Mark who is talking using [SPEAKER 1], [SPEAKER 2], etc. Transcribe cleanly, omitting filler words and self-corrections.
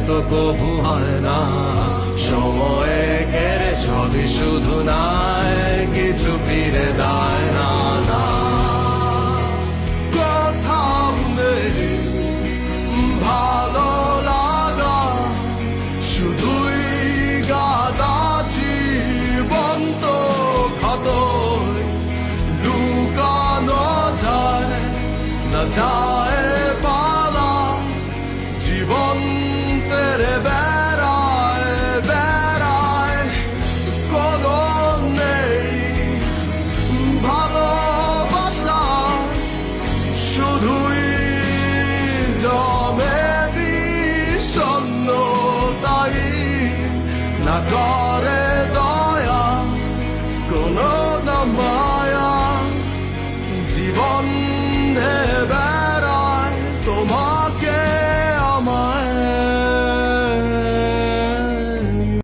[SPEAKER 1] তো কবু হয় না। সময়ে কেড়ে সবই শুধু নাই, কিছু ফিরে দেয় না। না কথা নেই ভালো লাগা, শুধুই গাদা জীবন তো ক্ষতই লুকানো যায় না যায় পালা। জীবন তেরে বেড়ায় বেড়ায়, কোনো নেই ভালোবাসা, শুধুই জমে বিষণ্ণতাই না করে